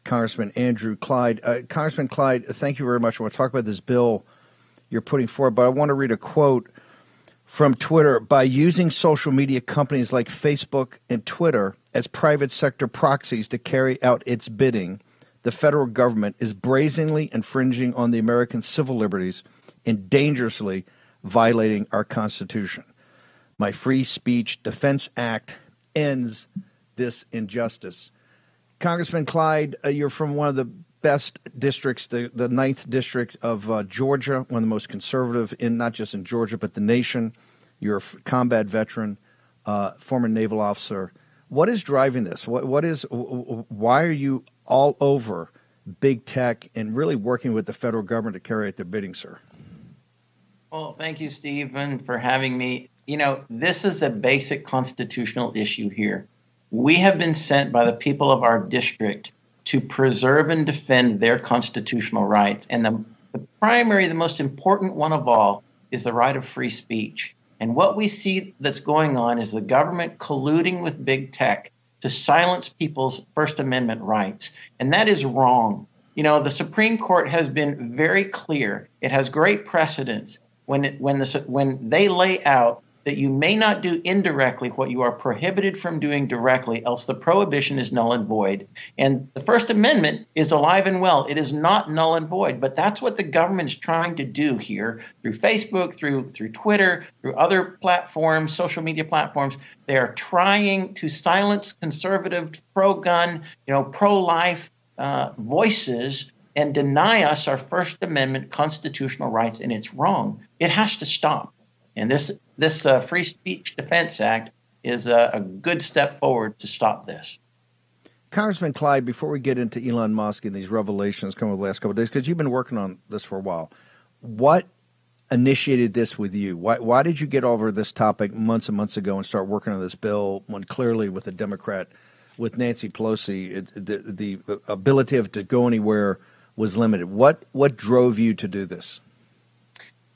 Congressman Andrew Clyde. Congressman Clyde, thank you very much. I want to talk about this bill you're putting forward, but I want to read a quote from Twitter. By using social media companies like Facebook and Twitter as private sector proxies to carry out its bidding, the federal government is brazenly infringing on the American civil liberties and dangerously violating our Constitution. My Free Speech Defense Act ends this injustice. Congressman Clyde, you're from one of the best districts, the 9th District of Georgia, one of the most conservative, not just in Georgia, but the nation. You're a combat veteran, former naval officer. What is driving this? Why are you all over big tech and really working with the federal government to carry out their bidding, sir? Well, thank you, Stephen, for having me. You know, this is a basic constitutional issue here. We have been sent by the people of our district to preserve and defend their constitutional rights. And the most important one of all is the right of free speech. And what we see that's going on is the government colluding with big tech to silence people's First Amendment rights. And that is wrong. You know, the Supreme Court has been very clear. It has great precedence when they lay out that you may not do indirectly what you are prohibited from doing directly, else the prohibition is null and void. And the First Amendment is alive and well. It is not null and void, but that's what the government is trying to do here through Facebook, through Twitter, through other platforms, social media platforms. They are trying to silence conservative, pro-gun, pro-life voices and deny us our First Amendment constitutional rights, and it's wrong. It has to stop. And this Free Speech Defense Act is a good step forward to stop this. Congressman Clyde, before we get into Elon Musk and these revelations coming over the last couple of days, because you've been working on this for a while, what initiated this with you? Why did you get over this topic months and months ago and start working on this bill when clearly with a Democrat, with Nancy Pelosi, the ability to go anywhere was limited? What drove you to do this?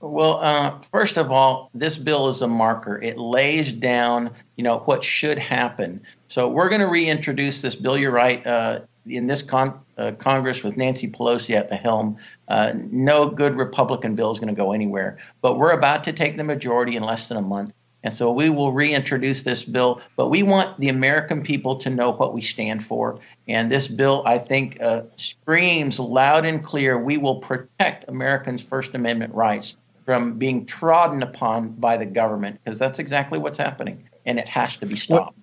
Well, first of all, this bill is a marker. It lays down, what should happen. So we're going to reintroduce this bill. You're right. In this Congress with Nancy Pelosi at the helm, no good Republican bill is going to go anywhere. But we're about to take the majority in less than a month. And so we will reintroduce this bill. But we want the American people to know what we stand for. And this bill, I think, screams loud and clear, we will protect Americans' First Amendment rights from being trodden upon by the government, because that's exactly what's happening, and it has to be stopped.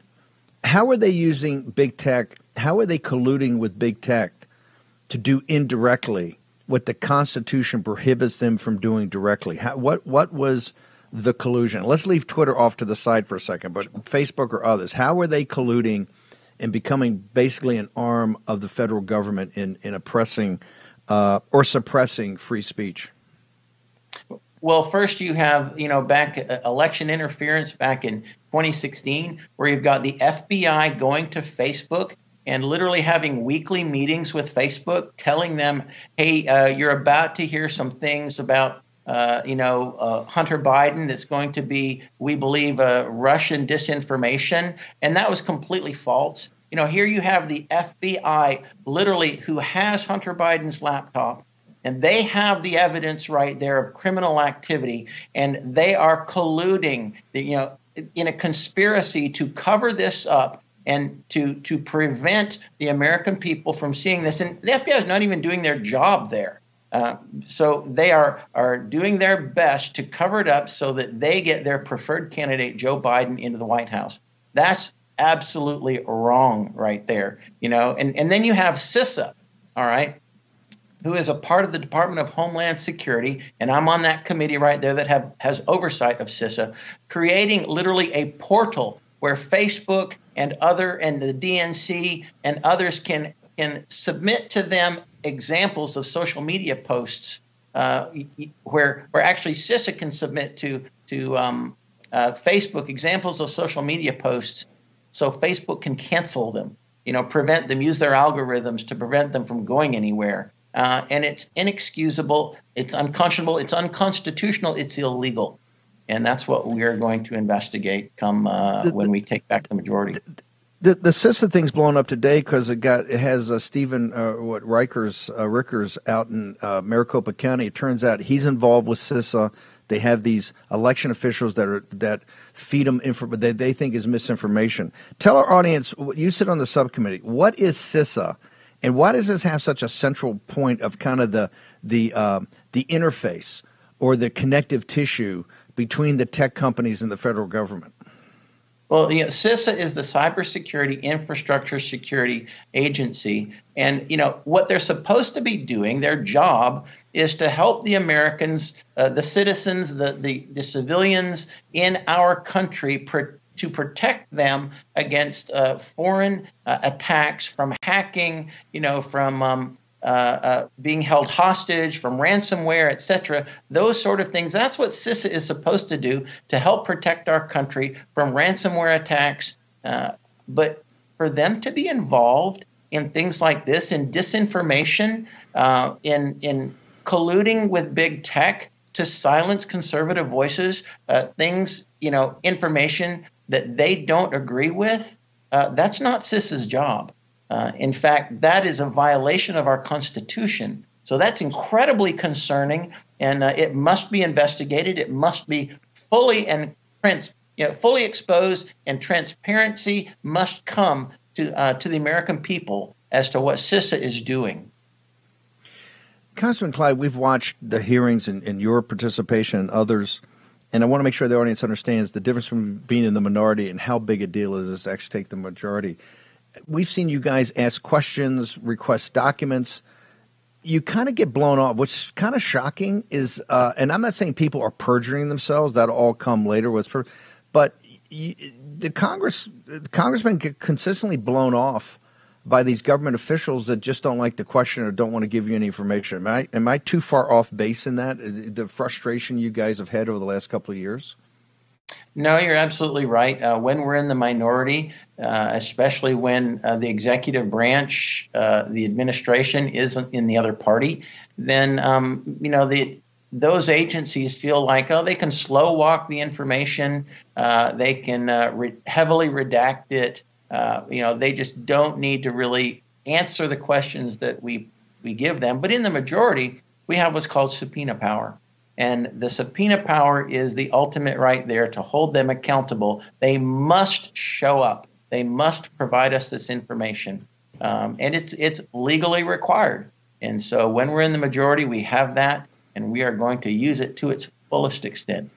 How are they using big tech? How are they colluding with big tech to do indirectly what the Constitution prohibits them from doing directly? What was the collusion? Let's leave Twitter off to the side for a second, but Facebook or others, how are they colluding and becoming basically an arm of the federal government in oppressing or suppressing free speech? Well, first you have, back election interference back in 2016, where you've got the FBI going to Facebook and literally having weekly meetings with Facebook, telling them, hey, you're about to hear some things about, Hunter Biden that's going to be, we believe, Russian disinformation. And that was completely false. Here you have the FBI literally who has Hunter Biden's laptop. And they have the evidence right there of criminal activity, and they are colluding, in a conspiracy to cover this up and to prevent the American people from seeing this. And the FBI is not even doing their job there. So they are doing their best to cover it up so that they get their preferred candidate, Joe Biden, into the White House. That's absolutely wrong right there, And then you have CISA, all right, who is a part of the Department of Homeland Security, and I'm on that committee right there that has oversight of CISA, creating literally a portal where Facebook and the DNC and others can submit to them examples of social media posts, where actually CISA can submit to Facebook examples of social media posts, so Facebook can cancel them, prevent them, use their algorithms to prevent them from going anywhere. And it's inexcusable, it's unconscionable, it's unconstitutional, it's illegal. And that's what we are going to investigate come when we take back the majority. The CISA thing's blown up today because it has Stephen Rickers out in Maricopa County. It turns out he's involved with CISA. They have these election officials that feed them they think is misinformation. Tell our audience, you sit on the subcommittee. What is CISA, and why does this have such a central point of kind of the interface or the connective tissue between the tech companies and the federal government? Well, CISA is the Cybersecurity Infrastructure Security Agency. And, what they're supposed to be doing, their job is to help the Americans, the citizens, the civilians in our country to protect them against foreign attacks from hacking, from being held hostage, from ransomware, etc., those sort of things. That's what CISA is supposed to do to help protect our country from ransomware attacks. But for them to be involved in things like this, in disinformation, in colluding with big tech to silence conservative voices, things, information that they don't agree with, that's not CISA's job. In fact, that is a violation of our Constitution. So that's incredibly concerning, and it must be investigated. It must be fully exposed, and transparency must come to the American people as to what CISA is doing. Congressman Clyde, we've watched the hearings and your participation and others, and I want to make sure the audience understands the difference between being in the minority and how big a deal it is to actually take the majority. We've seen you guys ask questions, request documents. You kind of get blown off, which is kind of shocking. And I'm not saying people are perjuring themselves. That'll all come later. But the congressmen get consistently blown off by these government officials that just don't like the question or don't want to give you any information. Am I too far off base in that? The frustration you guys have had over the last couple of years? No, you're absolutely right. When we're in the minority, especially when the executive branch, the administration isn't in the other party, then those agencies feel like, they can slow walk the information, they can heavily redact it. They just don't need to really answer the questions that we give them. But in the majority, we have what's called subpoena power. And the subpoena power is the ultimate right there to hold them accountable. They must show up. They must provide us this information. And it's legally required. And so when we're in the majority, we have that, and we are going to use it to its fullest extent.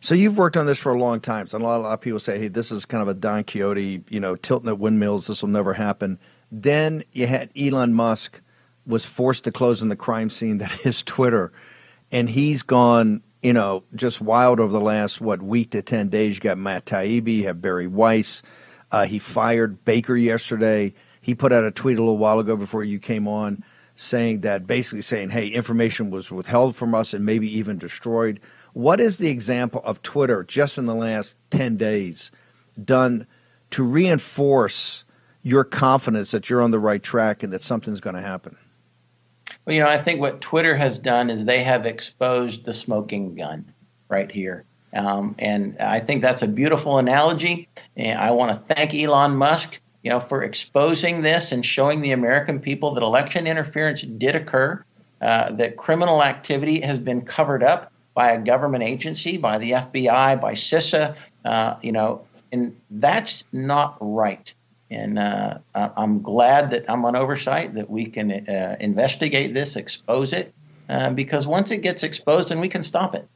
So you've worked on this for a long time. So a lot of people say, hey, this is kind of a Don Quixote, tilting at windmills. This will never happen. Then you had Elon Musk was forced to close in the crime scene that is Twitter. And he's gone, just wild over the last, week to 10 days. You got Matt Taibbi, you have Barry Weiss. He fired Baker yesterday. He put out a tweet a little while ago before you came on basically saying, hey, information was withheld from us and maybe even destroyed. What is the example of Twitter just in the last 10 days done to reinforce your confidence that you're on the right track and that something's going to happen? Well, I think what Twitter has done is they have exposed the smoking gun right here. And I think that's a beautiful analogy. And I want to thank Elon Musk, for exposing this and showing the American people that election interference did occur, that criminal activity has been covered up by a government agency, by the FBI, by CISA, and that's not right. And I'm glad that I'm on oversight, that we can investigate this, expose it, because once it gets exposed, then we can stop it.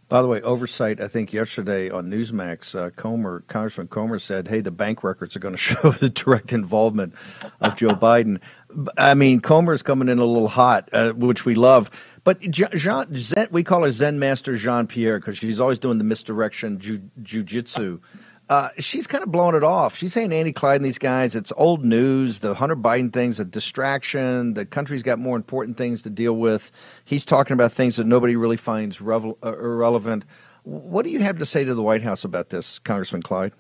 By the way, oversight, I think yesterday on Newsmax, Congressman Comer said, hey, the bank records are going to show the direct involvement of Joe Biden. I mean, Comer's coming in a little hot, which we love. But we call her Zen Master Jean-Pierre because she's always doing the misdirection jujitsu. She's kind of blowing it off. She's saying Andy Clyde and these guys, it's old news. The Hunter Biden thing's a distraction. The country's got more important things to deal with. He's talking about things that nobody really finds irrelevant. What do you have to say to the White House about this, Congressman Clyde?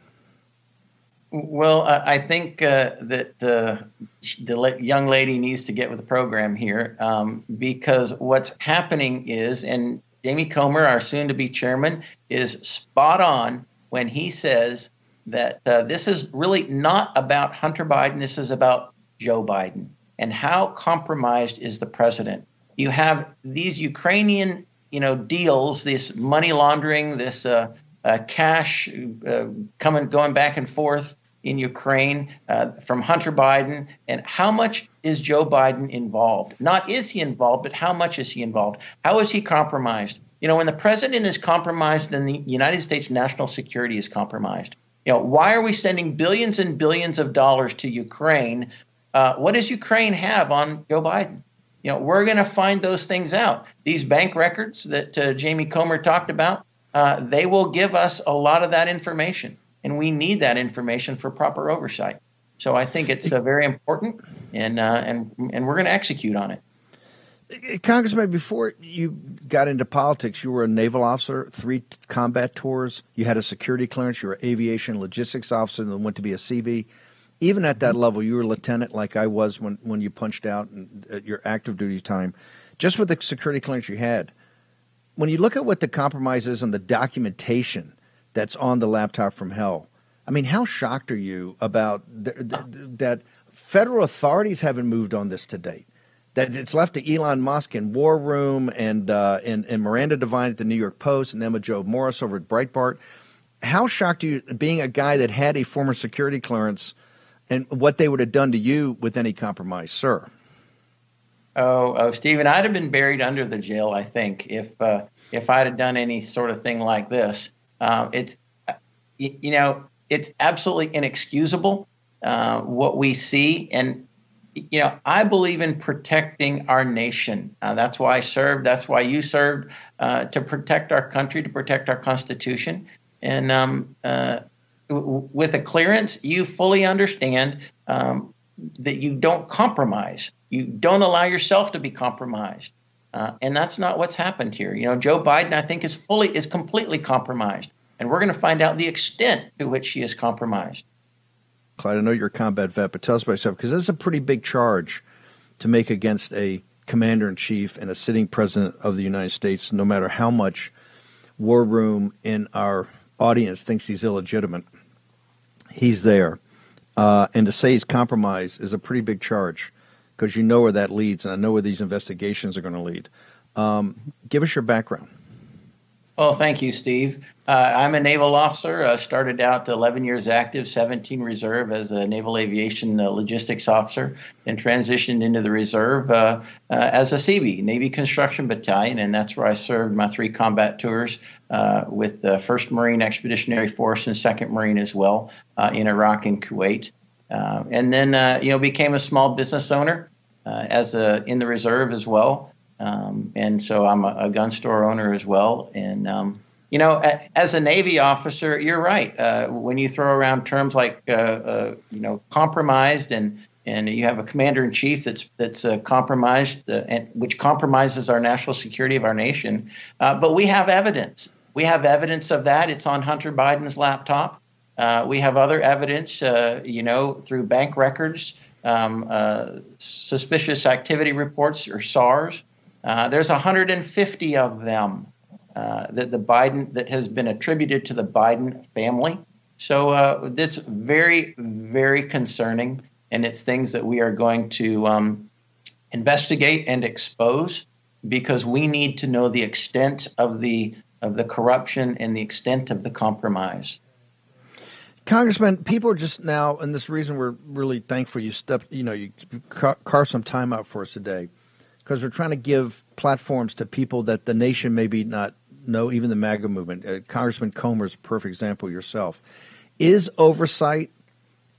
Well, I think that the young lady needs to get with the program here because what's happening is, and Jamie Comer, our soon-to-be chairman, is spot on when he says that this is really not about Hunter Biden. This is about Joe Biden. And how compromised is the president? You have these Ukrainian, deals, this money laundering, this cash going back and forth in Ukraine from Hunter Biden. And how much is Joe Biden involved? Not is he involved, but how much is he involved? How is he compromised? When the president is compromised, then the United States national security is compromised. Why are we sending billions and billions of dollars to Ukraine? What does Ukraine have on Joe Biden? We're going to find those things out. These bank records that Jamie Comer talked about, they will give us a lot of that information, and we need that information for proper oversight. So I think it's very important, and we're going to execute on it. Congressman, before you got into politics, you were a naval officer, 3 combat tours. You had a security clearance. You were an aviation logistics officer and then went to be a CB. Even at that level, you were a lieutenant like I was when you punched out at your active duty time. Just with the security clearance you had, when you look at what the compromise is and the documentation that's on the laptop from hell, I mean, how shocked are you about that federal authorities haven't moved on this to date? That it's left to Elon Musk and War Room and Miranda Devine at the New York Post and Emma Jo Morris over at Breitbart. How shocked are you, being a guy that had a former security clearance, and what they would have done to you with any compromise, sir? Oh, Stephen, I'd have been buried under the jail, I think, if I'd have done any sort of thing like this. It's absolutely inexcusable what we see, and I believe in protecting our nation. That's why I served. That's why you served, to protect our country, to protect our Constitution. And with a clearance, you fully understand that you don't compromise. You don't allow yourself to be compromised. And that's not what's happened here. Joe Biden, I think, is completely compromised. And we're going to find out the extent to which he is compromised. Clyde, I know you're a combat vet, but tell us about yourself, because this is a pretty big charge to make against a commander-in-chief and a sitting president of the United States, no matter how much War Room in our audience thinks he's illegitimate. He's there. And to say he's compromised is a pretty big charge, because you know where that leads, and I know where these investigations are going to lead. Give us your background. Well, thank you, Steve. I'm a naval officer. Started out 11 years active, 17 reserve as a naval aviation logistics officer, then transitioned into the reserve as a CB, Navy Construction Battalion, and that's where I served my 3 combat tours with the 1st Marine Expeditionary Force and 2nd Marine as well in Iraq and Kuwait. And then, became a small business owner in the reserve as well. And so I'm a gun store owner as well. And, as a Navy officer, you're right. When you throw around terms like, compromised and you have a commander in chief that's compromised, and which compromises our national security of our nation. But we have evidence. We have evidence of that. It's on Hunter Biden's laptop. We have other evidence, through bank records, suspicious activity reports, or SARS. There's 150 of them that has been attributed to the Biden family. So that's very, very concerning, and it's things that we are going to investigate and expose, because we need to know the extent of the corruption and the extent of the compromise. Congressman, people are just now, and this reason we're really thankful you carved some time out for us today, because we're trying to give platforms to people that the nation maybe not know, even the MAGA movement. Congressman Comer is a perfect example yourself. Is oversight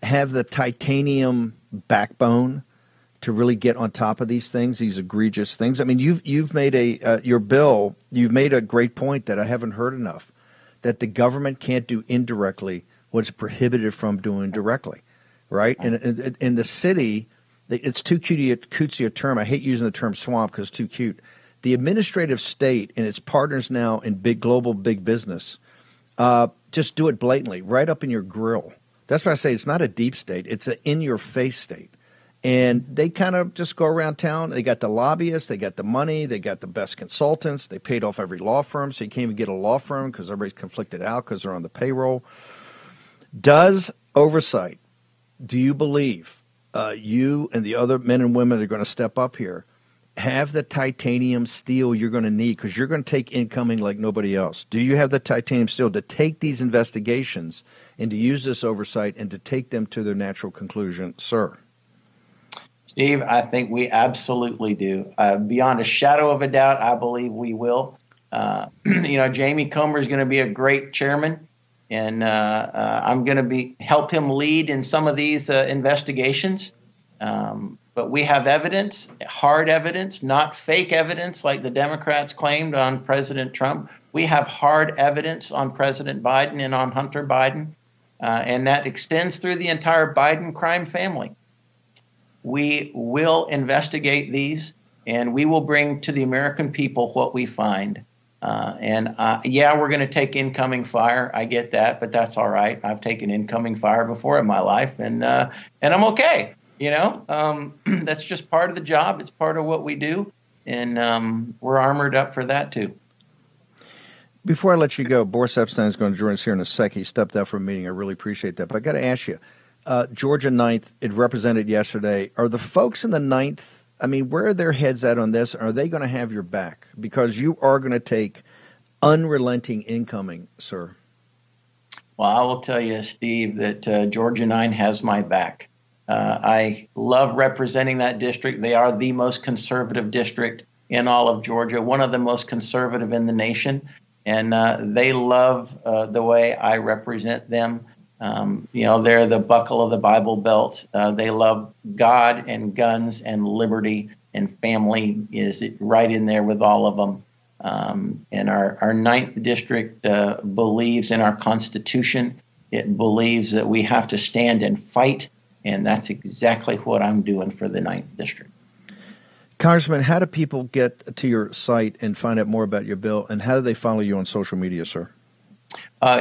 have the titanium backbone to really get on top of these things, these egregious things? I mean, you've made your bill, you've made a great point that I haven't heard enough, that the government can't do indirectly what's prohibited from doing directly, right? And in the city, it's too cutesy a term. I hate using the term swamp because it's too cute. The administrative state and its partners now in big business just do it blatantly, right up in your grill. That's why I say it's not a deep state. It's an in-your-face state. And they kind of just go around town. They got the lobbyists. They got the money. They got the best consultants. They paid off every law firm, so you can't even get a law firm because everybody's conflicted out because they're on the payroll. Does oversight, do you believe you and the other men and women that are going to step up here have the titanium steel you're going to need? Because you're going to take incoming like nobody else. Do you have the titanium steel to take these investigations and to use this oversight and to take them to their natural conclusion, sir? Steve, I think we absolutely do. Beyond a shadow of a doubt, I believe we will. Jamie Comer is going to be a great chairman, and I'm going to help him lead in some of these investigations. But we have evidence, hard evidence, not fake evidence like the Democrats claimed on President Trump. We have hard evidence on President Biden and on Hunter Biden, and that extends through the entire Biden crime family. We will investigate these, and we will bring to the American people what we find. We're going to take incoming fire. I get that, but that's all right. I've taken incoming fire before in my life, and I'm okay. That's just part of the job. It's part of what we do, and we're armored up for that too. Before I let you go, Boris Epstein is going to join us here in a sec. He stepped out for a meeting. I really appreciate that. But I got to ask you, Georgia 9th, it represented yesterday. Are the folks in the 9th, where are their heads at on this? Are they going to have your back? Because you are going to take unrelenting incoming, sir. Well, I will tell you, Steve, that Georgia 9 has my back. I love representing that district. They are the most conservative district in all of Georgia, one of the most conservative in the nation. And they love the way I represent them. They're the buckle of the Bible Belt. They love God and guns and liberty, and family is right in there with all of them. And our 9th district believes in our Constitution. It believes that we have to stand and fight. And that's exactly what I'm doing for the 9th district. Congressman, how do people get to your site and find out more about your bill? And how do they follow you on social media, sir?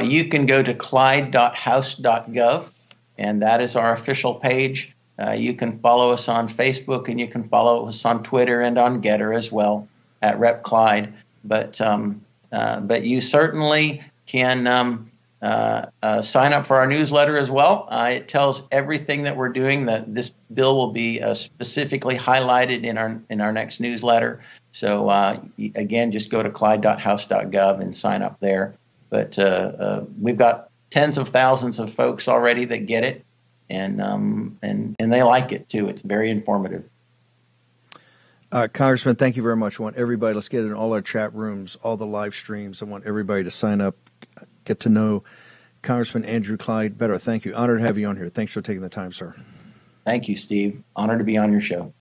You can go to clyde.house.gov, and that is our official page. You can follow us on Facebook, and you can follow us on Twitter and on Getter as well at Rep. Clyde. But you certainly can sign up for our newsletter as well. It tells everything that we're doing. That this bill will be specifically highlighted in our next newsletter. So again, just go to clyde.house.gov and sign up there. But we've got tens of thousands of folks already that get it, and they like it too. It's very informative. Congressman, thank you very much. I want everybody, let's get in all our chat rooms, all the live streams. I want everybody to sign up, get to know Congressman Andrew Clyde better. Thank you. Honored to have you on here. Thanks for taking the time, sir. Thank you, Steve. Honored to be on your show.